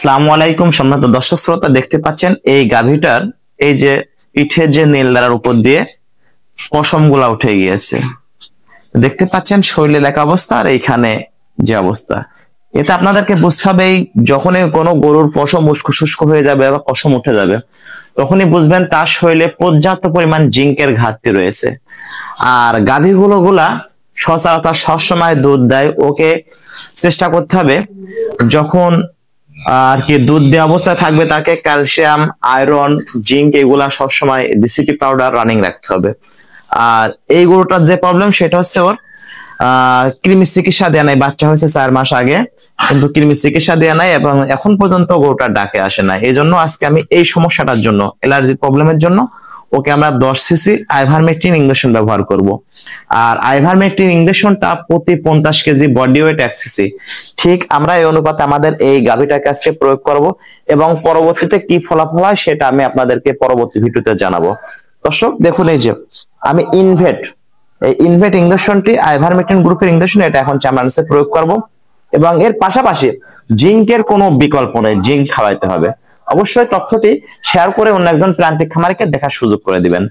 আসসালামু আলাইকুম সম্মানিত দর্শক শ্রোতা, দেখতে পাচ্ছেন এই গাভীটার এই যে পিঠের যে নীলদারার উপর দিয়ে পশম গুলা উঠে গিয়েছে। দেখতে পাচ্ছেন শরীরে লেখা অবস্থা আর এইখানে যে অবস্থা, এটা আপনাদেরকে বুঝতে হবে। যখনই কোনো গরুর পশম উস্কো শুষ্ক হয়ে যাবে বা পশম উঠে যাবে, তখনই বুঝবেন তার শরীরে পর্যাপ্ত পরিমাণ জিঙ্কের ঘাটতি রয়েছে। আর গাভীগুলা সচরাচর সবসময় দুধ দেয়, ওকে চেষ্টা করতে হবে যখন আর কি দুধ দেওয়া অবস্থায় থাকবে তাকে ক্যালসিয়াম, আয়রন, জিঙ্ক এগুলা সবসময় ডিসিপি পাউডার রানিং রাখতে হবে। আর এই গরুটার যে প্রবলেম সেটা হচ্ছে ওর কৃমি চিকিৎসা দেয়া নাই। বাচ্চা হয়েছে 4 মাস আগে, কিন্তু কৃমি চিকিৎসা দেয়া নাই এবং এখন পর্যন্ত গরুটার ডাকে আসে না। এই জন্য আজকে আমি এই সমস্যাটার জন্য, অ্যালার্জি প্রবলেমের জন্য ওকে আমরা 10 সিসি আইভারমেকটিন ইনজেকশন ব্যবহার করব। আর আইভারমেকটিন ইনজেকশনটা প্রতি 50 কেজি বডি ওয়েট 1 সিসি, ঠিক আমরা এই অনুপাতে আমাদের এই গাভীটাকে আজকে প্রয়োগ করব এবং পরবর্তীতে কি ফলাফল হয় সেটা আমি আপনাদেরকে পরবর্তী ভিডিওতে জানাবো। দর্শক দেখুন, এই যে আমি এই ইনভেট ইনজেকশনটি আইভারমেকটিন গ্রুপের ইনজেকশন, এটা এখন চামড়াতে প্রয়োগ করব এবং এর পাশাপাশি জিঙ্কের কোনো বিকল্প নেই, জিঙ্ক খাওয়াইতে হবে। অবশ্যই তথ্যটি শেয়ার করে অন্য একজন প্রান্তিক খামারিকে দেখার সুযোগ করে দিবেন।